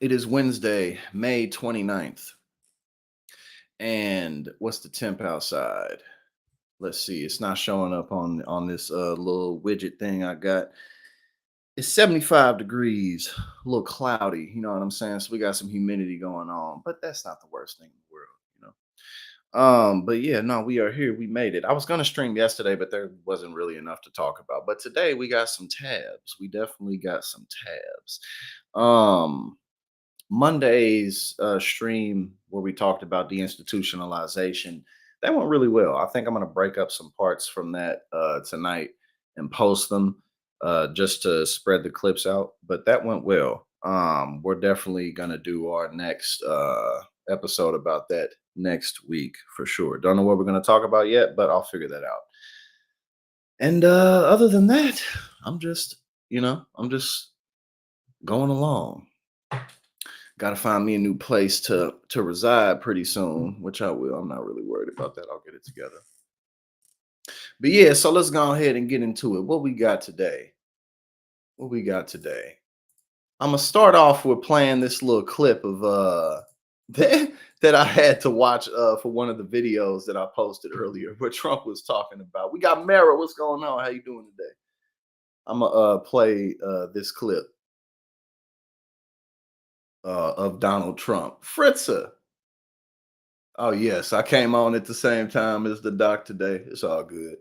It is Wednesday, May 29th. And what's the temp outside? Let's see. It's not showing up on this little widget thing I got. It's 75 degrees, a little cloudy, you know what I'm saying? So we got some humidity going on, but that's not the worst thing in the world, you know. But yeah, no, we are here. We made it. I was gonna stream yesterday, but there wasn't really enough to talk about. But today we got some tabs. We definitely got some tabs. Um Monday's stream where we talked about deinstitutionalization, that went really well. I think I'm going to break up some parts from that tonight and post them just to spread the clips out. But that went well. We're definitely going to do our next episode about that next week for sure. Don't know what we're going to talk about yet, but I'll figure that out. And other than that, I'm just going along. Got to find me a new place to reside pretty soon, which I will. I'm not really worried about that. I'll get it together. But yeah, so let's go ahead and get into it. What we got today? What we got today? I'm gonna start off with playing this little clip of that I had to watch for one of the videos that I posted earlier where Trump was talking about. We got Mara. What's going on? How you doing today? I'm gonna play this clip of Donald Trump. Fritza. Oh yes, I came on at the same time as the doc today. It's all good.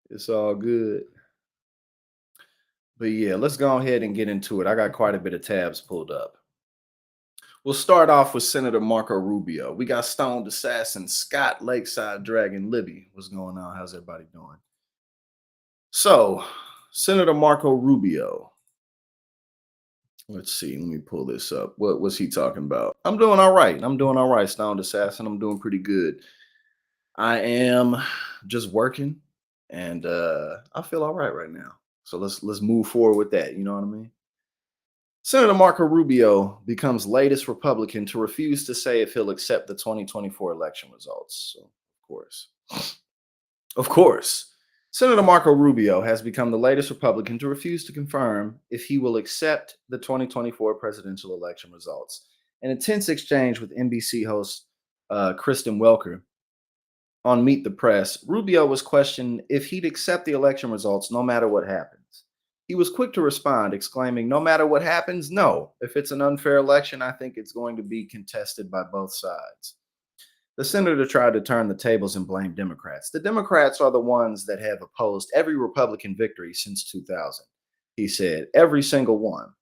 It's all good. But yeah, let's go ahead and get into it. I got quite a bit of tabs pulled up. We'll start off with Senator Marco Rubio. We got Stoned Assassin, Scott, Lakeside Dragon, Libby. What's going on? How's everybody doing? So, Senator Marco Rubio. Let's see. Let me pull this up. What was he talking about? I'm doing all right. I'm doing all right, Stoned Assassin. I'm doing pretty good. I am just working and I feel all right now. So let's move forward with that. You know what I mean? Senator Marco Rubio becomes latest Republican to refuse to say if he'll accept the 2024 election results. So, of course, Senator Marco Rubio has become the latest Republican to refuse to confirm if he will accept the 2024 presidential election results. In a tense exchange with NBC host Kristen Welker, on Meet the Press, Rubio was questioned if he'd accept the election results no matter what happens. He was quick to respond, exclaiming, "No matter what happens, no. If it's an unfair election, I think it's going to be contested by both sides." The senator tried to turn the tables and blame Democrats. The Democrats are the ones that have opposed every Republican victory since 2000, he said, every single one.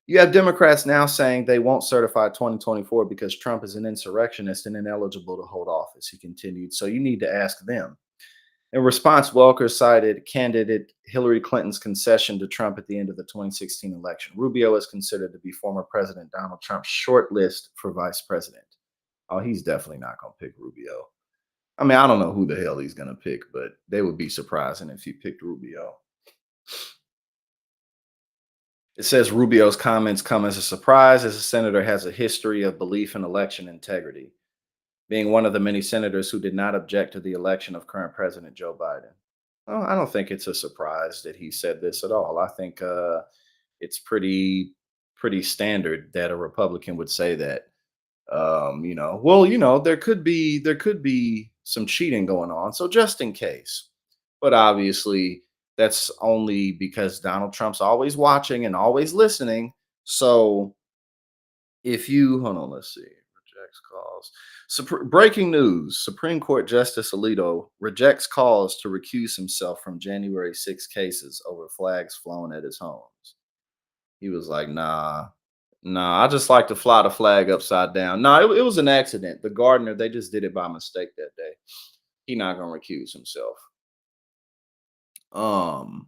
You have Democrats now saying they won't certify 2024 because Trump is an insurrectionist and ineligible to hold office, he continued. So you need to ask them. In response, Welker cited candidate Hillary Clinton's concession to Trump at the end of the 2016 election. Rubio is considered to be former President Donald Trump's short list for vice president. Oh, he's definitely not going to pick Rubio. I mean, I don't know who the hell he's going to pick, but they would be surprising if he picked Rubio. It says Rubio's comments come as a surprise as the senator has a history of belief in election integrity, being one of the many senators who did not object to the election of current President Joe Biden. Well, I don't think it's a surprise that he said this at all. I think it's pretty standard that a Republican would say that. There could be some cheating going on, so just in case. But obviously, that's only because Donald Trump's always watching and always listening. So if you hold on, let's see, rejects calls. Breaking news: Supreme Court Justice Alito rejects calls to recuse himself from January 6 cases over flags flown at his homes. He was like, nah, I just like to fly the flag upside down. No, it was an accident. The gardener, they just did it by mistake that day. He not gonna recuse himself. Um,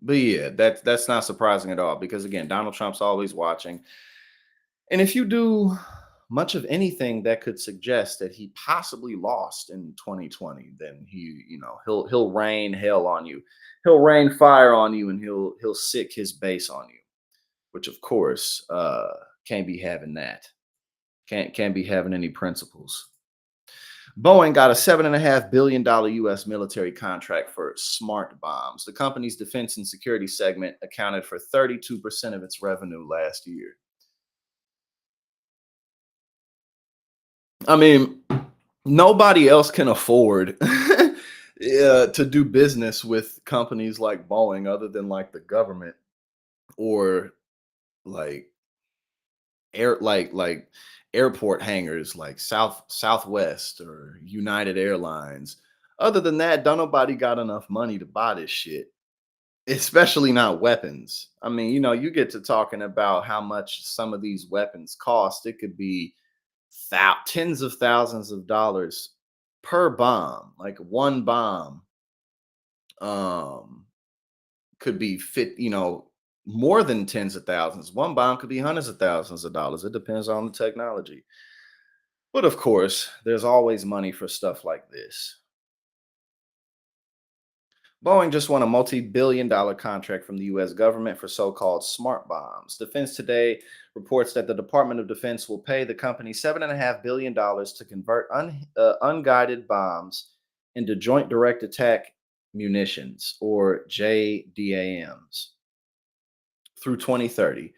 but yeah, that's not surprising at all because again, Donald Trump's always watching. And if you do much of anything that could suggest that he possibly lost in 2020, then he'll rain hell on you. He'll rain fire on you and he'll sick his base on you, which of course can't be having that. Can't be having any principles. Boeing got a $7.5 billion US military contract for smart bombs. The company's defense and security segment accounted for 32% of its revenue last year. I mean, nobody else can afford to do business with companies like Boeing other than like the government or like like airport hangars like Southwest or United Airlines. Other than that, don't nobody got enough money to buy this shit, especially not weapons. I mean, you get to talking about how much some of these weapons cost. It could be tens of thousands of dollars per bomb. Like one bomb um could be more than tens of thousands. One bomb could be hundreds of thousands of dollars. It depends on the technology. But of course, there's always money for stuff like this. Boeing just won a multi-billion-dollar contract from the US government for so-called smart bombs. Defense Today reports that the Department of Defense will pay the company $7.5 billion to convert unguided bombs into Joint Direct Attack Munitions, or JDAMs, through 2030.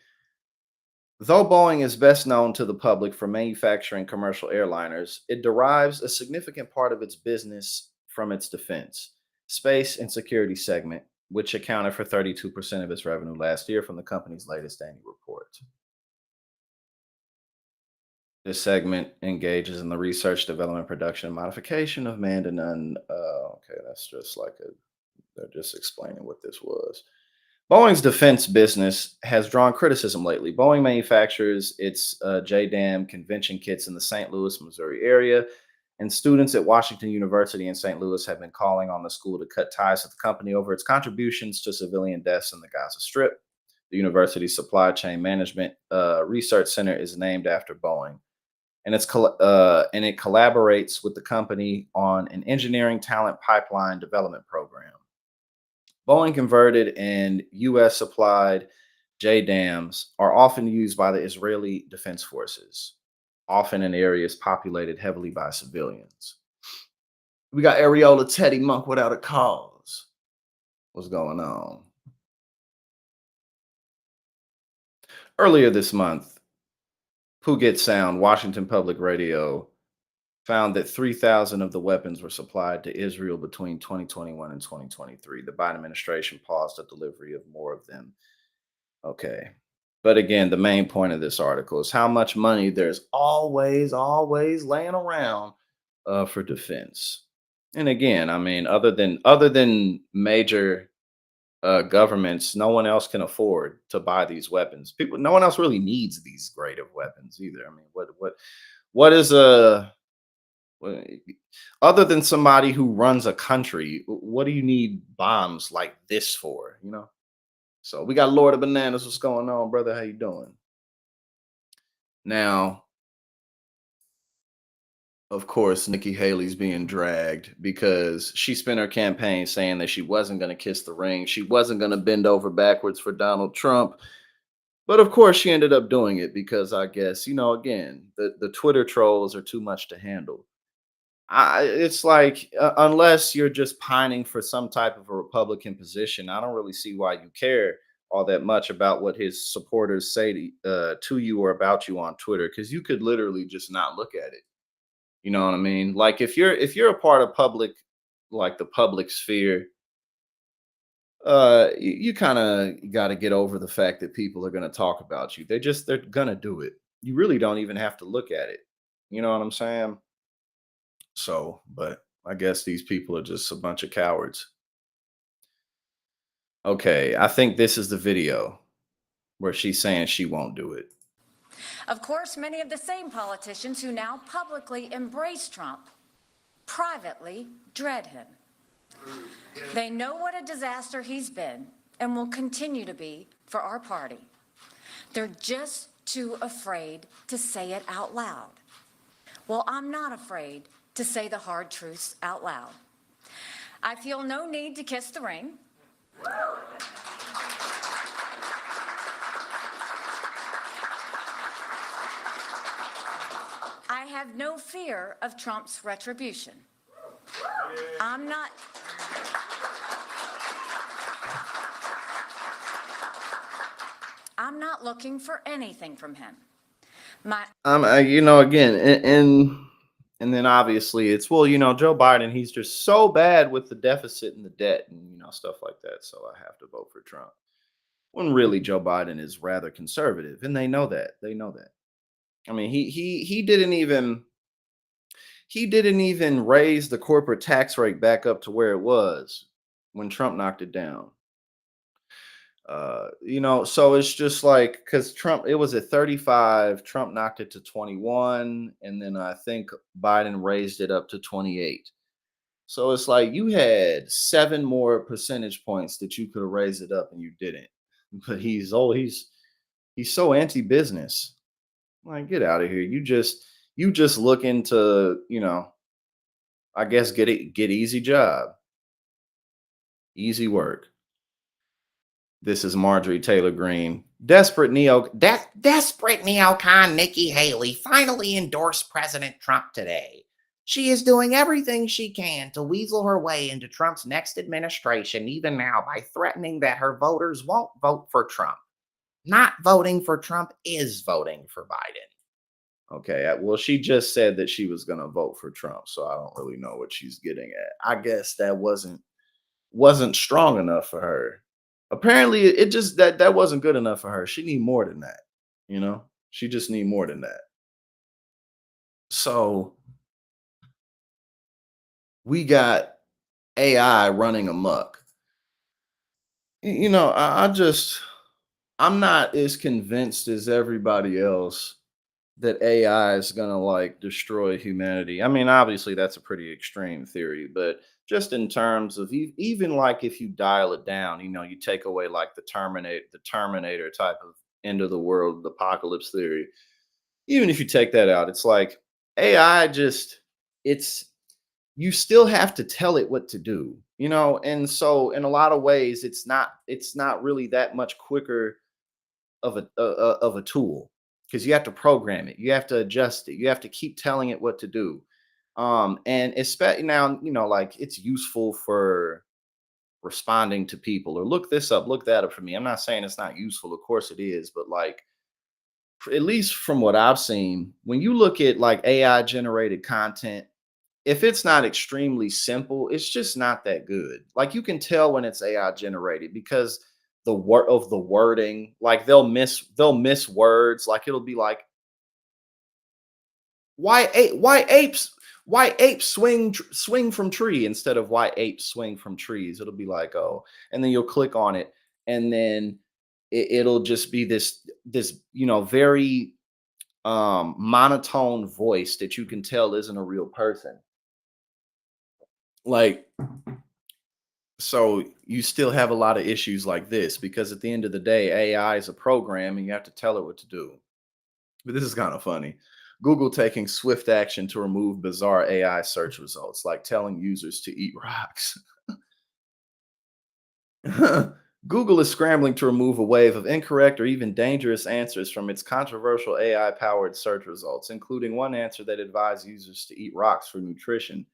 Though Boeing is best known to the public for manufacturing commercial airliners, it derives a significant part of its business from its defense, space, and security segment, which accounted for 32% of its revenue last year from the company's latest annual report. This segment engages in the research, development, production, and modification of manned and okay, that's just like they're just explaining what this was. Boeing's defense business has drawn criticism lately. Boeing manufactures its JDAM convention kits in the St. Louis, Missouri area, and students at Washington University in St. Louis have been calling on the school to cut ties with the company over its contributions to civilian deaths in the Gaza Strip. The university's supply chain management research center is named after Boeing, and it collaborates with the company on an engineering talent pipeline development program. Boeing converted and US supplied JDAMs are often used by the Israeli Defense Forces, often in areas populated heavily by civilians. We got Areola Teddy Monk without a cause. What's going on? Earlier this month, Puget Sound, Washington Public Radio, found that 3,000 of the weapons were supplied to Israel between 2021 and 2023. The Biden administration paused the delivery of more of them. Okay. But again, the main point of this article is how much money there's always laying around for defense. And again, I mean, other than major governments, no one else can afford to buy these weapons. No one else really needs these grade of weapons either. I mean, what is a well, other than somebody who runs a country, what do you need bombs like this for? So we got Lord of Bananas. What's going on, brother? How you doing? Now, of course, Nikki Haley's being dragged because she spent her campaign saying that she wasn't going to kiss the ring. She wasn't going to bend over backwards for Donald Trump. But of course, she ended up doing it because I guess, again, the Twitter trolls are too much to handle. It's like unless you're just pining for some type of a Republican position, I don't really see why you care all that much about what his supporters say to you or about you on Twitter, because you could literally just not look at it. You know what I mean? Like if you're a part of public, like the public sphere, you kind of got to get over the fact that people are going to talk about you. They're going to do it. You really don't even have to look at it. You know what I'm saying? So, but I guess these people are just a bunch of cowards. Okay, I think this is the video where she's saying she won't do it. Of course, many of the same politicians who now publicly embrace Trump privately dread him. They know what a disaster he's been and will continue to be for our party. They're just too afraid to say it out loud. Well, I'm not afraid to say the hard truths out loud. I feel no need to kiss the ring. I have no fear of Trump's retribution. I'm not. I'm not looking for anything from him. My Again, and then obviously it's, well, Joe Biden, he's just so bad with the deficit and the debt and stuff like that. So I have to vote for Trump. When really Joe Biden is rather conservative, and they know that. They know that. I mean, he didn't even raise the corporate tax rate back up to where it was when Trump knocked it down. So it's just like, because Trump, it was at 35, Trump knocked it to 21, and then I think Biden raised it up to 28. So it's like you had 7 more percentage points that you could have raised it up and you didn't. But he's so anti-business. Like, get out of here. You just looking to, I guess get easy job, easy work. This is Marjorie Taylor Greene. Desperate neocon Nikki Haley finally endorsed President Trump today. She is doing everything she can to weasel her way into Trump's next administration, even now, by threatening that her voters won't vote for Trump. Not voting for Trump is voting for Biden. Okay, well, she just said that she was going to vote for Trump, so I don't really know what she's getting at. I guess that wasn't strong enough for her. Apparently, it just that wasn't good enough for her. She need more than that, you know? She just need more than that. So, we got AI running amok. I'm not as convinced as everybody else that AI is gonna like destroy humanity. I mean, obviously that's a pretty extreme theory, but just in terms of even like if you dial it down, you take away like the Terminator type of end of the world apocalypse theory. Even if you take that out, it's like AI just it's you still have to tell it what to do, and so in a lot of ways it's not really that much quicker of a tool, because you have to program it, you have to adjust it, you have to keep telling it what to do. And especially now, like it's useful for responding to people, or look this up, look that up for me. I'm not saying it's not useful, of course it is, but like at least from what I've seen, when you look at like AI generated content, if it's not extremely simple, it's just not that good. Like you can tell when it's AI generated because the wording, like they'll miss words. Like it'll be like, why apes swing from tree instead of why apes swing from trees. It'll be like, oh, and then you'll click on it, and then it'll just be this very monotone voice that you can tell isn't a real person. Like, so you still have a lot of issues like this because at the end of the day, AI is a program and you have to tell it what to do. But this is kind of funny. Google taking swift action to remove bizarre AI search results, like telling users to eat rocks. Google is scrambling to remove a wave of incorrect or even dangerous answers from its controversial AI powered search results, including one answer that advised users to eat rocks for nutrition.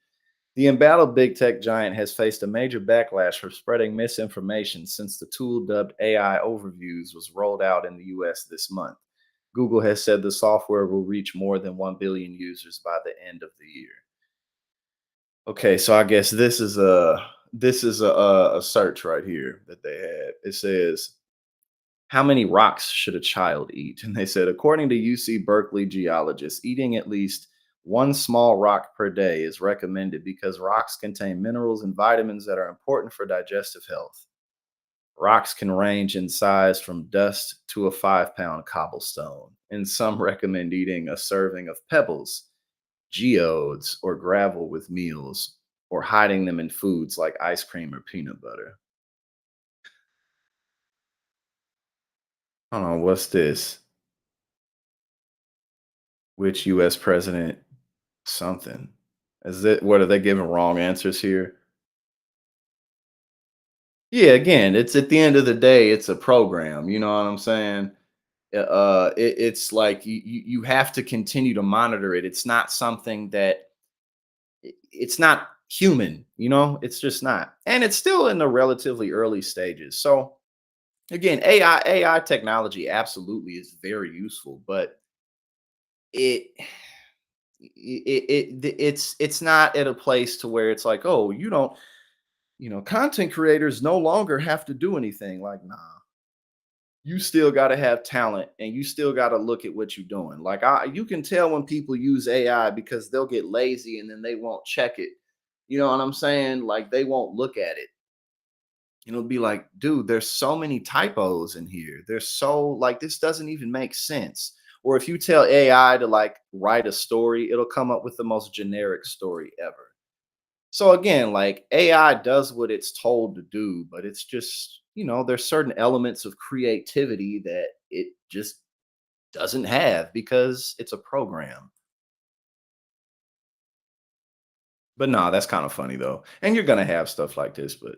The embattled big tech giant has faced a major backlash for spreading misinformation since the tool dubbed AI Overviews was rolled out in the US this month. Google has said the software will reach more than 1 billion users by the end of the year. Okay, so I guess this is a search right here that they had. It says, how many rocks should a child eat? And they said, according to UC Berkeley geologists, eating at least one small rock per day is recommended because rocks contain minerals and vitamins that are important for digestive health. Rocks can range in size from dust to a 5-pound cobblestone, and some recommend eating a serving of pebbles, geodes, or gravel with meals, or hiding them in foods like ice cream or peanut butter. Hold on, what's this? Which US president something? Is it, what, are they giving wrong answers here? Yeah, again, it's at the end of the day, it's a program, you know what I'm saying? It's like you have to continue to monitor it. It's not something that it's not human, it's just not. And it's still in the relatively early stages. So again, AI technology absolutely is very useful, but it it's not at a place to where it's like, oh, you don't, content creators no longer have to do anything. Like, nah, you still got to have talent and you still got to look at what you're doing. Like, you can tell when people use AI because they'll get lazy and then they won't check it. You know what I'm saying? Like, they won't look at it. It'll be like, dude, there's so many typos in here. There's so, like, this doesn't even make sense. Or if you tell AI to like write a story, it'll come up with the most generic story ever. So again, like, AI does what it's told to do, but it's just, there's certain elements of creativity that it just doesn't have because it's a program. But nah, that's kind of funny though. And you're gonna have stuff like this, but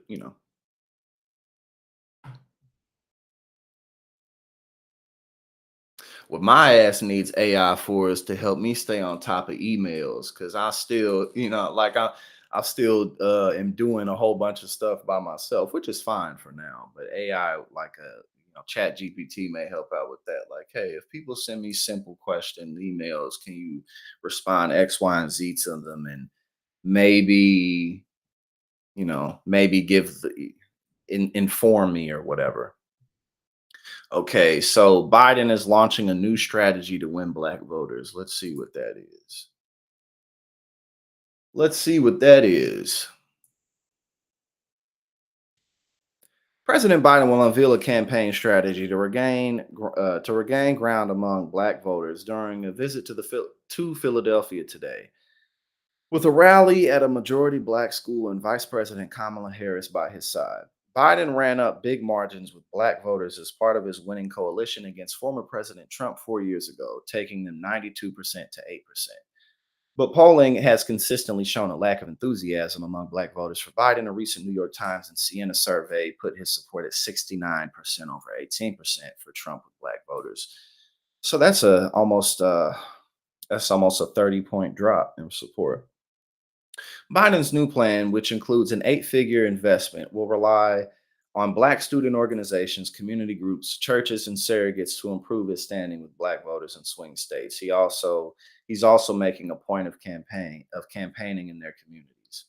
what my ass needs AI for is to help me stay on top of emails because I still, like I still am doing a whole bunch of stuff by myself, which is fine for now. But AI, like Chat GPT may help out with that. Like, hey, if people send me simple question emails, can you respond X, Y, and Z to them, and maybe, maybe give inform me or whatever. Okay, so Biden is launching a new strategy to win black voters. Let's see what that is. Let's see what that is. President Biden will unveil a campaign strategy to regain ground among black voters during a visit to Philadelphia today. With a rally at a majority black school and Vice President Kamala Harris by his side, Biden ran up big margins with black voters as part of his winning coalition against former President Trump 4 years ago, taking them 92% to 8%. But polling has consistently shown a lack of enthusiasm among black voters for Biden. A recent New York Times and Siena survey put his support at 69% over 18% for Trump with black voters. So that's almost a 30-point drop in support. Biden's new plan, which includes an eight-figure investment, will rely on black student organizations, community groups, churches, and surrogates to improve his standing with black voters in swing states. He's also making a point of campaigning in their communities.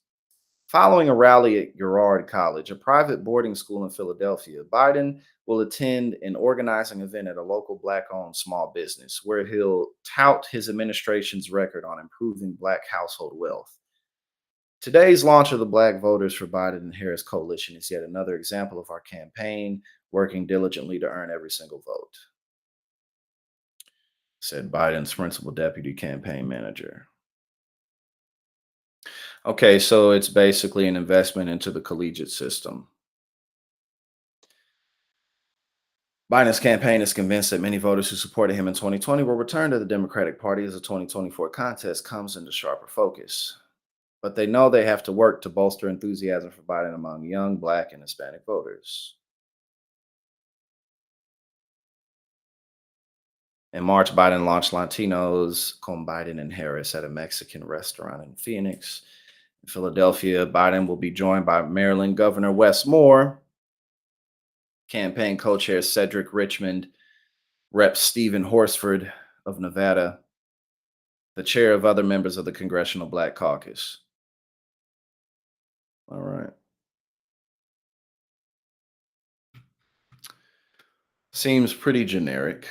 Following a rally at Girard College, a private boarding school in Philadelphia, Biden will attend an organizing event at a local black-owned small business where he'll tout his administration's record on improving black household wealth. Today's launch of the Black Voters for Biden and Harris coalition is yet another example of our campaign working diligently to earn every single vote, said Biden's principal deputy campaign manager. Okay, so it's basically an investment into the collegiate system. Biden's campaign is convinced that many voters who supported him in 2020 will return to the Democratic Party as the 2024 contest comes into sharper focus. But they know they have to work to bolster enthusiasm for Biden among young Black and Hispanic voters. In March, Biden launched Latinos con Biden and Harris at a Mexican restaurant in Phoenix. In Philadelphia, Biden will be joined by Maryland Governor Wes Moore, campaign co-chair Cedric Richmond, Rep. Stephen Horsford of Nevada, the chair of other members of the Congressional Black Caucus. All right. Seems pretty generic.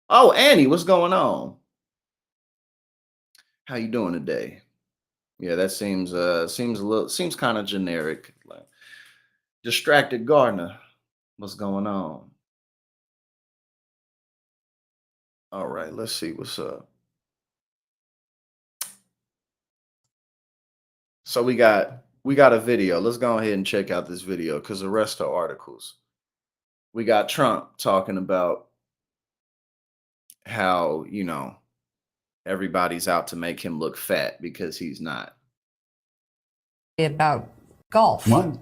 Oh, Annie, what's going on? How you doing today? Yeah, that seems kind of generic. Like, distracted gardener. What's going on? All right, let's see what's up. So we got a video. Let's go ahead and check out this video because the rest are articles. We got Trump talking about how, everybody's out to make him look fat because he's not. About golf. What?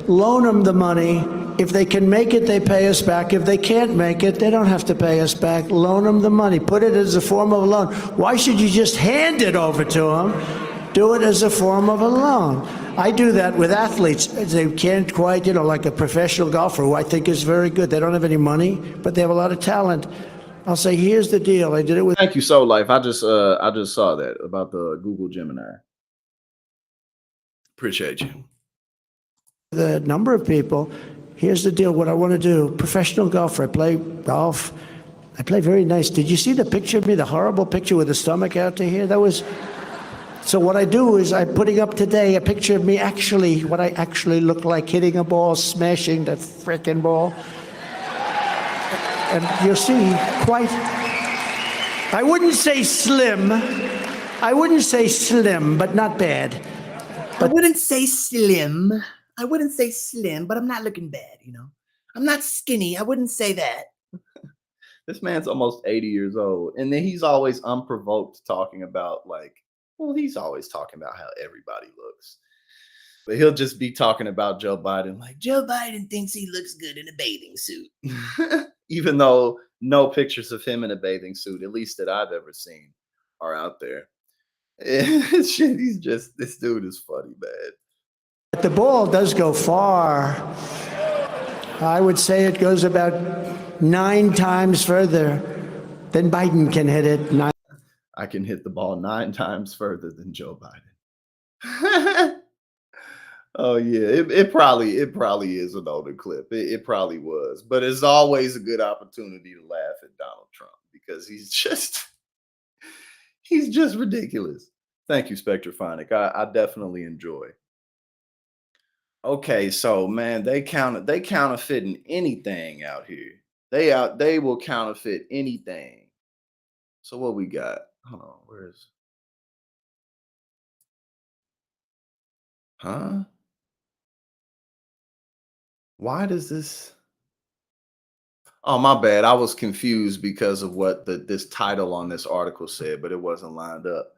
Loan them the money. If they can make it, they pay us back. If they can't make it, they don't have to pay us back. Loan them the money. Put it as a form of a loan. Why should you just hand it over to them? Do it as a form of a loan. I do that with athletes. They can't quite, like a professional golfer who I think is very good. They don't have any money, but they have a lot of talent. I'll say, here's the deal. I did it with. Thank you, So Life. I just saw that about the Google Gemini. Appreciate you. The number of people. Here's the deal. What I want to do. Professional golfer. I play golf. I play very nice. Did you see the picture of me? The horrible picture with the stomach out to here? That was. So what I do is I'm putting up today a picture of me actually, what I actually look like, hitting a ball, smashing that frickin' ball. And you'll see quite, I wouldn't say slim. I wouldn't say slim, but not bad. I wouldn't say slim. But I'm not looking bad, I'm not skinny. I wouldn't say that. This man's almost 80 years old. And then he's always unprovoked talking about he's always talking about how everybody looks. But he'll just be talking about Joe Biden like, Joe Biden thinks he looks good in a bathing suit. even though no pictures of him in a bathing suit, at least that I've ever seen, are out there. Shit, this dude is funny, man. But the ball does go far. I would say it goes about 9 times further than Biden can hit it. I can hit the ball 9 times further than Joe Biden. Oh yeah, it probably is an older clip. It probably was, but it's always a good opportunity to laugh at Donald Trump because he's just ridiculous. Thank you, Spectrophonic. I definitely enjoy. Okay, so man, they counterfeiting anything out here. They will counterfeit anything. So what we got? Hold on, where is? Huh? Why does this? Oh, my bad. I was confused because of what this title on this article said, but it wasn't lined up.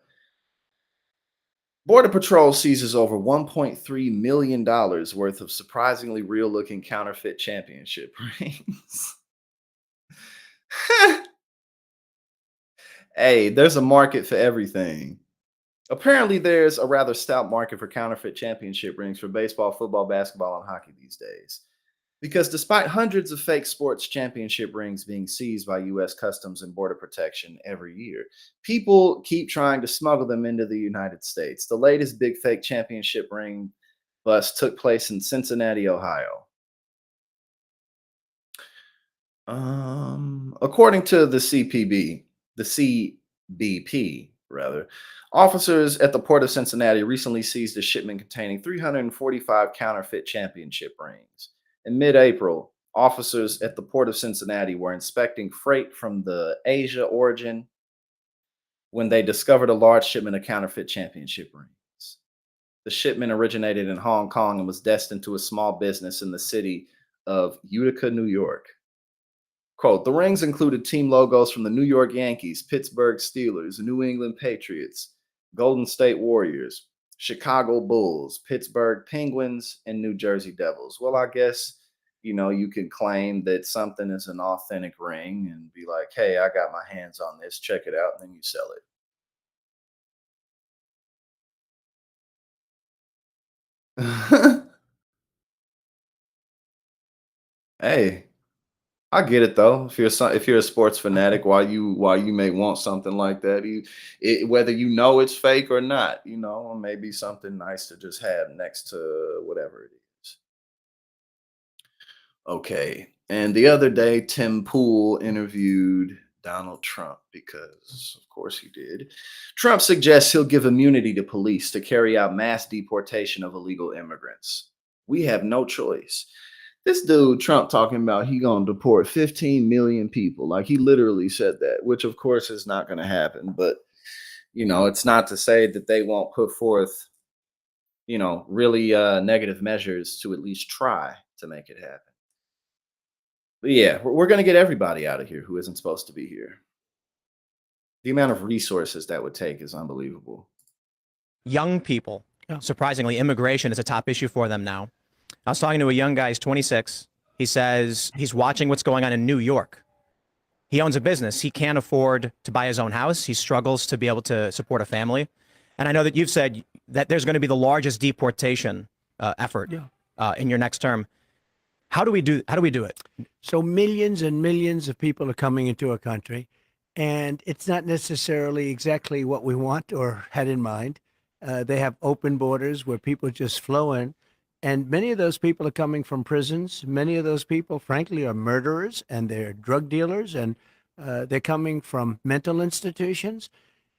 Border Patrol seizes over $1.3 million worth of surprisingly real-looking counterfeit championship rings. Hey, there's a market for everything. Apparently, there's a rather stout market for counterfeit championship rings for baseball, football, basketball, and hockey these days. Because despite hundreds of fake sports championship rings being seized by U.S. Customs and Border Protection every year, people keep trying to smuggle them into the United States. The latest big fake championship ring bust took place in Cincinnati, Ohio. According to the CBP, rather, officers at the Port of Cincinnati recently seized a shipment containing 345 counterfeit championship rings. In mid-April, officers at the Port of Cincinnati were inspecting freight from the Asia origin when they discovered a large shipment of counterfeit championship rings. The shipment originated in Hong Kong and was destined to a small business in the city of Utica, New York. Quote, the rings included team logos from the New York Yankees, Pittsburgh Steelers, New England Patriots, Golden State Warriors, Chicago Bulls, Pittsburgh Penguins, and New Jersey Devils. Well, I guess, you can claim that something is an authentic ring and be like, hey, I got my hands on this, check it out, and then you sell it. Hey, I get it though. If you're a sports fanatic, why you may want something like that, whether it's fake or not, or maybe something nice to just have next to whatever it is. Okay, and the other day, Tim Pool interviewed Donald Trump because, of course, he did. Trump suggests he'll give immunity to police to carry out mass deportation of illegal immigrants. We have no choice. This dude Trump talking about he gonna deport 15 million people. Like he literally said that, which of course is not gonna happen. But it's not to say that they won't put forth, really negative measures to at least try to make it happen. But yeah, we're gonna get everybody out of here who isn't supposed to be here. The amount of resources that would take is unbelievable. Young people. Surprisingly, immigration is a top issue for them now. I was talking to a young guy, he's 26. He says he's watching what's going on in New York. He owns a business. He can't afford to buy his own house. He struggles to be able to support a family. And I know that you've said that there's going to be the largest deportation effort in your next term. How do we do it? So millions and millions of people are coming into our country, and it's not necessarily exactly what we want or had in mind. They have open borders where people just flow in, and many of those people are coming from prisons. Many of those people, frankly, are murderers and they're drug dealers, and they're coming from mental institutions,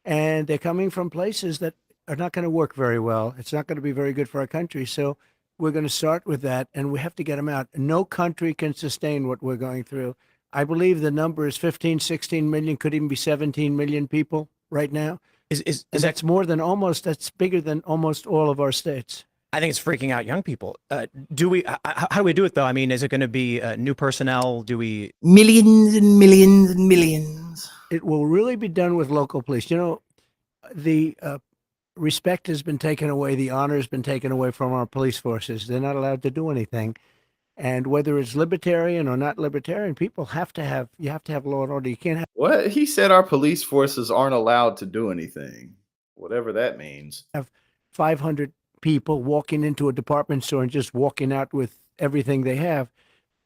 and they're coming from places that are not going to work very well. It's not going to be very good for our country. So we're going to start with that, and we have to get them out. No country can sustain what we're going through. I believe the number is 15, 16 million, could even be 17 million people right now. Is And that, that's that's bigger than almost all of our states. I think it's freaking out young people. How do we do it though? I mean, is it going to be new personnel? Do we? Millions and millions and millions. It will really be done with local police. You know, the respect has been taken away. The honor has been taken away from our police forces. They're not allowed to do anything. And whether it's libertarian or not libertarian, people you have to have law and order. You can't have What? He said our police forces aren't allowed to do anything, whatever that means. 500 people walking into a department store and just walking out with everything they have.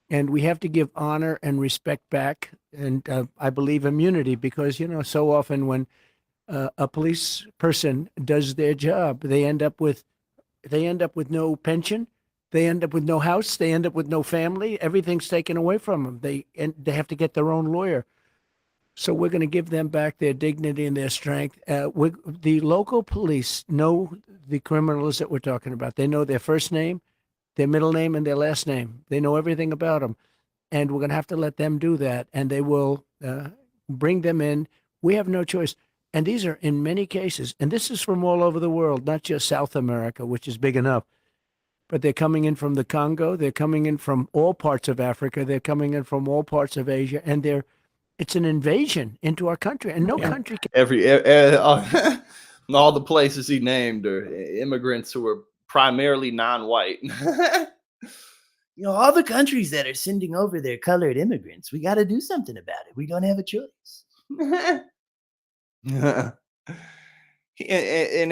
And we have to give honor and respect back. And I believe immunity, because, you know, so often when a police person does their job, they end up with no pension. They end up with no house. They end up with no family. Everything's taken away from them. They have to get their own lawyer. So we're going to give them back their dignity and their strength. The local police know the criminals that we're talking about. They know their first name, their middle name, and their last name. They know everything about them. And we're going to have to let them do that. And they will bring them in. We have no choice. And these are, in many cases, and this is from all over the world, not just South America, which is big enough, but they're coming in from the Congo. They're coming in from all parts of Africa. They're coming in from all parts of Asia. And it's an invasion into our country. And no country can. All the places he named are immigrants who are primarily non-white. You know, all the countries that are sending over their colored immigrants, we got to do something about it. We don't have a choice. And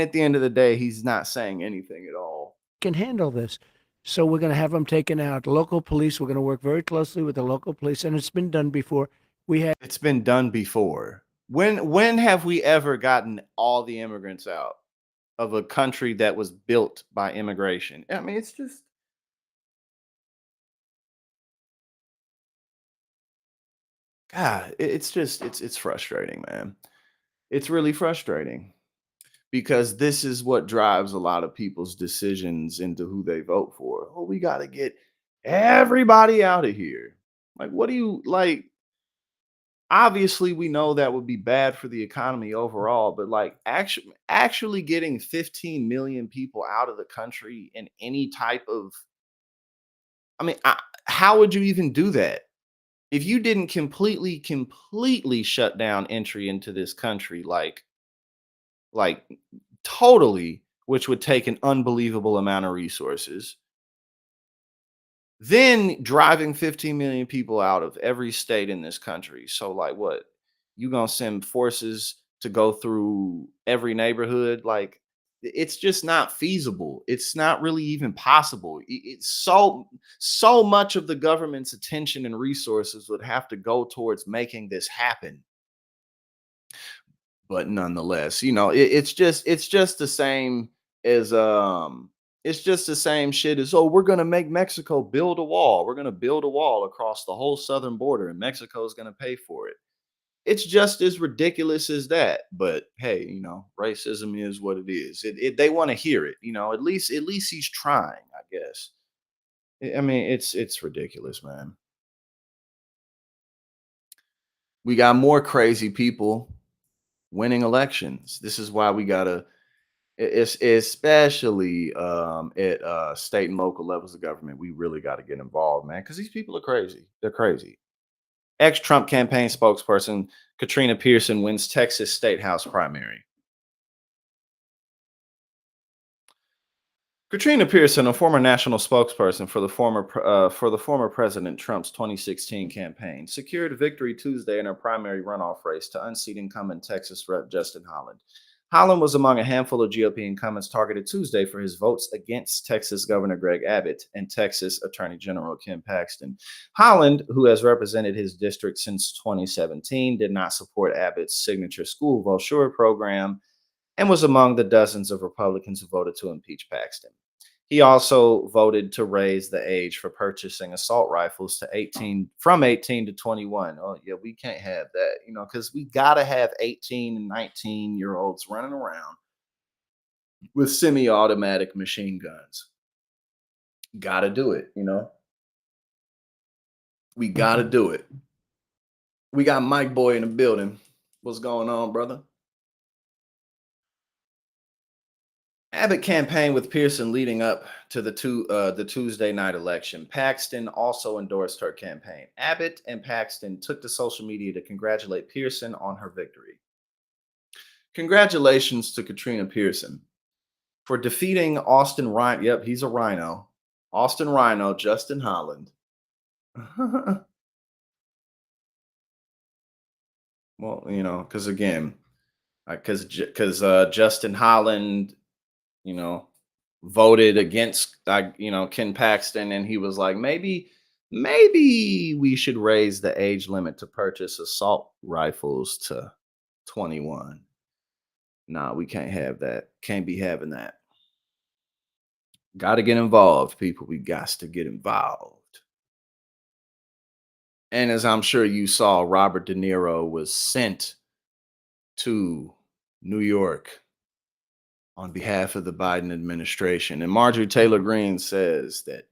at the end of the day, he's not saying anything at all. Can handle this. So we're going to have them taken out. Local police, we're going to work very closely with the local police, and it's been done before. It's been done before. When have we ever gotten all the immigrants out of a country that was built by immigration? I mean, it's just God, it's frustrating, man. It's really frustrating because this is what drives a lot of people's decisions into who they vote for. Oh, we got to get everybody out of here. Like, what do you like? Obviously, we know that would be bad for the economy overall, but like actually getting 15 million people out of the country in any type of, I mean, how would you even do that? If you didn't completely shut down entry into this country, like totally, which would take an unbelievable amount of resources, then driving 15 million people out of every state in this country. So like what? You gonna send forces to go through every neighborhood? Like it's just not feasible. It's not really even possible. It's so much of the government's attention and resources would have to go towards making this happen. But nonetheless, you know, it's just the same as it's just the same shit as, oh, we're gonna make Mexico build a wall. We're gonna build a wall across the whole southern border, and Mexico is gonna pay for it. It's just as ridiculous as that. But hey, you know, racism is what it is. They want to hear it. You know, at least he's trying. I guess. I mean, it's ridiculous, man. We got more crazy people winning elections. This is why we gotta, it's especially at state and local levels of government. We really got to get involved, man, because these people are crazy. They're crazy. Ex-Trump campaign spokesperson Katrina Pearson wins Texas State House primary. Katrina Pearson, a former national spokesperson for the former President Trump's 2016 campaign, secured a victory Tuesday in her primary runoff race to unseat incumbent Texas Rep. Justin Holland. Holland was among a handful of GOP incumbents targeted Tuesday for his votes against Texas Governor Greg Abbott and Texas Attorney General Ken Paxton. Holland, who has represented his district since 2017, did not support Abbott's signature school brochure program and was among the dozens of Republicans who voted to impeach Paxton. He also voted to raise the age for purchasing assault rifles to 18 from 18 to 21. Oh yeah, we can't have that, because we gotta have 18 and 19-year-olds running around with semi-automatic machine guns. Gotta do it. We gotta do it. We got Mike Boy in the building. What's going on, brother? Abbott campaigned with Pearson leading up to the Tuesday night election. Paxton also endorsed her campaign. Abbott and Paxton took to social media to congratulate Pearson on her victory. Congratulations to Katrina Pearson for defeating Austin Rhino. Yep, he's a rhino. Austin Rhino, Justin Holland. Well, because again, because Justin Holland, voted against Ken Paxton, and he was like, maybe we should raise the age limit to purchase assault rifles to 21. Nah, we can't have that. Can't be having that. Got to get involved, people. We got to get involved. And as I'm sure you saw, Robert De Niro was sent to New York on behalf of the Biden administration. And Marjorie Taylor Greene says that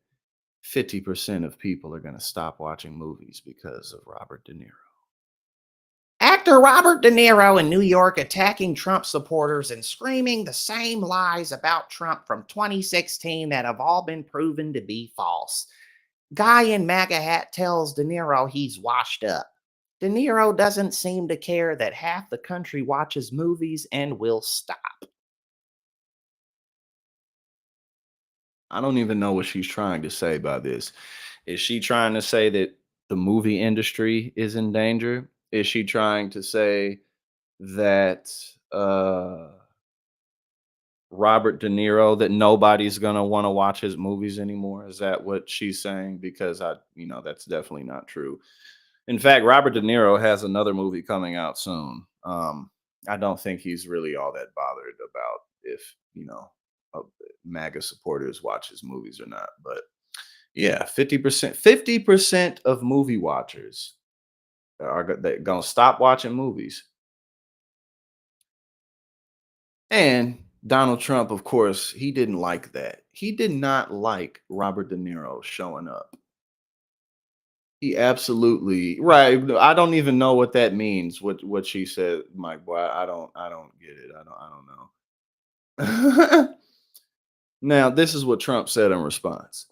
50% of people are going to stop watching movies because of Robert De Niro. Actor Robert De Niro in New York attacking Trump supporters and screaming the same lies about Trump from 2016 that have all been proven to be false. Guy in MAGA hat tells De Niro he's washed up. De Niro doesn't seem to care that half the country watches movies and will stop. I don't even know what she's trying to say by this. Is she trying to say that the movie industry is in danger? Is she trying to say that Robert De Niro, that nobody's going to want to watch his movies anymore? Is that what she's saying? Because that's definitely not true. In fact, Robert De Niro has another movie coming out soon. I don't think he's really all that bothered about if, MAGA supporters watch his movies or not. But yeah, 50% of movie watchers are going to stop watching movies. And Donald Trump, of course, he didn't like that. He did not like Robert De Niro showing up. He absolutely right. I don't even know what that means. What she said, Mike. Boy, I don't get it. I don't know. Now, this is what Trump said in response.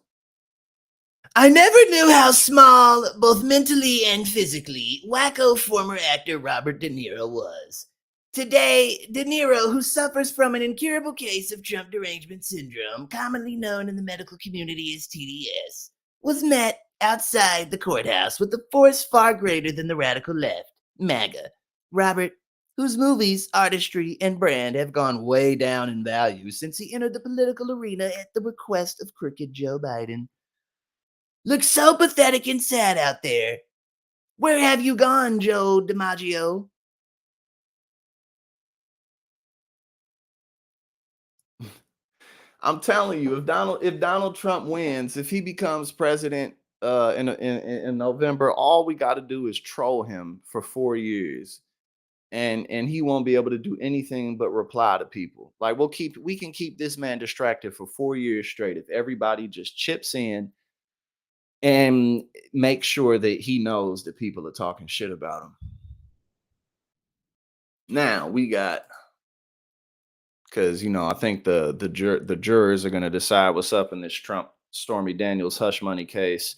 I never knew how small, both mentally and physically, wacko former actor Robert De Niro was. Today, De Niro, who suffers from an incurable case of Trump derangement syndrome, commonly known in the medical community as TDS, was met outside the courthouse with a force far greater than the radical left, MAGA. Robert, whose movies, artistry, and brand have gone way down in value since he entered the political arena at the request of crooked Joe Biden. Looks so pathetic and sad out there. Where have you gone, Joe DiMaggio? I'm telling you, if Donald Trump wins, if he becomes president in November, all we got to do is troll him for 4 years, and he won't be able to do anything but reply to people. Like we can keep this man distracted for 4 years straight if everybody just chips in and make sure that he knows that people are talking shit about him. Now we got, because I think the jurors are going to decide what's up in this Trump Stormy Daniels hush money case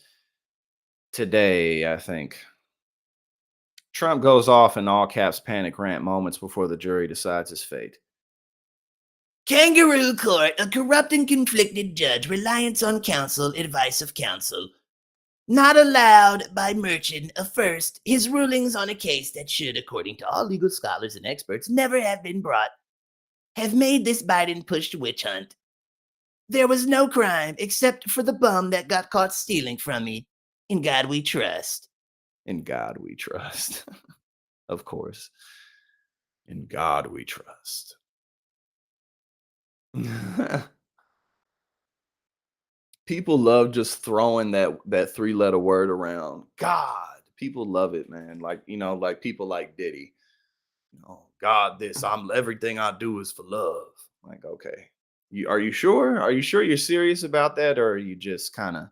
today. I think Trump goes off in all caps panic rant moments before the jury decides his fate. Kangaroo Court, a corrupt and conflicted judge, reliance on counsel, advice of counsel. Not allowed by Merchant of First, his rulings on a case that should, according to all legal scholars and experts, never have been brought, have made this Biden-pushed witch hunt. There was no crime except for the bum that got caught stealing from me. In God we trust. In God we trust. Of course. In God we trust. People love just throwing that three-letter word around. God. People love it, man. Like, like people like Diddy. God, I'm everything I do is for love. Like, okay. Are you sure? Are you sure you're serious about that? Or are you just kind of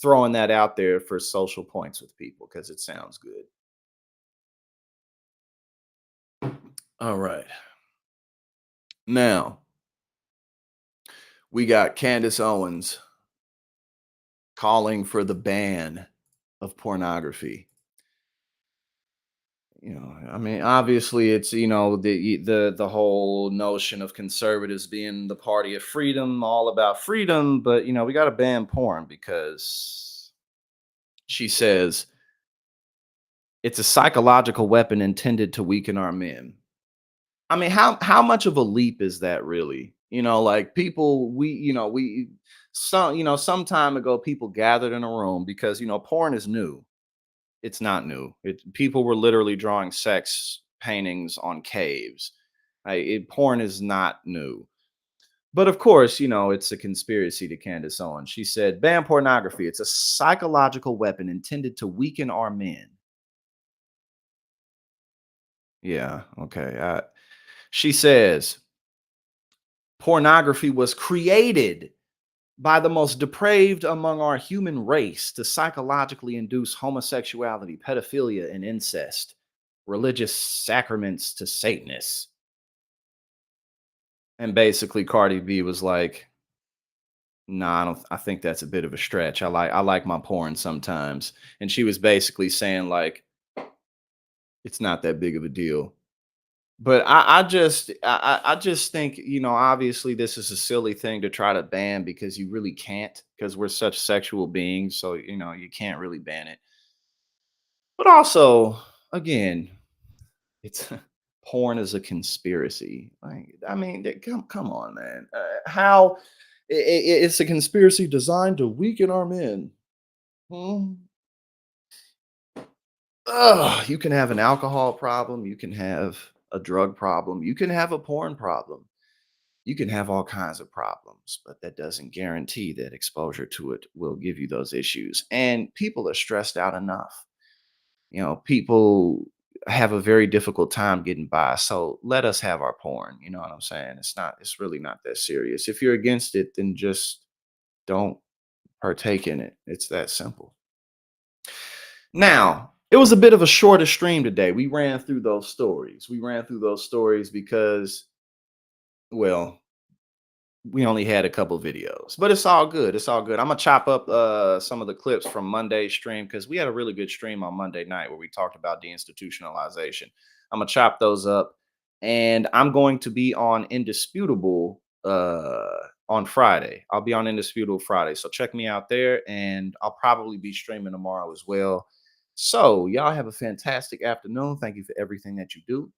throwing that out there for social points with people because it sounds good? All right. Now, we got Candace Owens calling for the ban of pornography. I mean, obviously it's, the whole notion of conservatives being the party of freedom, all about freedom, but we got to ban porn because she says it's a psychological weapon intended to weaken our men. I mean, how much of a leap is that really? Like people, some time ago, people gathered in a room because porn is new. It's not new. People were literally drawing sex paintings on caves. Porn is not new. But of course, it's a conspiracy to Candace Owens. She said, ban pornography. It's a psychological weapon intended to weaken our men. Yeah, okay. She says, pornography was created by the most depraved among our human race to psychologically induce homosexuality, pedophilia, and incest, religious sacraments to Satanists. And basically, Cardi B was like, "Nah, I think that's a bit of a stretch. I like my porn sometimes." And she was basically saying like, it's not that big of a deal. But I just think, obviously this is a silly thing to try to ban because you really can't, because we're such sexual beings. So, you can't really ban it. But also, again, it's porn is a conspiracy. Like, I mean, come on, man. How it's a conspiracy designed to weaken our men. Hmm? Ugh, you can have an alcohol problem, you can have a drug problem, you can have a porn problem. You can have all kinds of problems, but that doesn't guarantee that exposure to it will give you those issues. And people are stressed out enough. People have a very difficult time getting by. So let us have our porn. You know what I'm saying? It's really not that serious. If you're against it, then just don't partake in it. It's that simple. Now, it was a bit of a shorter stream today. We ran through those stories. We ran through those stories because, well, we only had a couple videos, but it's all good. It's all good. I'm gonna chop up some of the clips from Monday's stream because we had a really good stream on Monday night where we talked about deinstitutionalization. I'm gonna chop those up, and I'm going to be on Indisputable on Friday. I'll be on Indisputable Friday, so check me out there, and I'll probably be streaming tomorrow as well. So y'all have a fantastic afternoon. Thank you for everything that you do.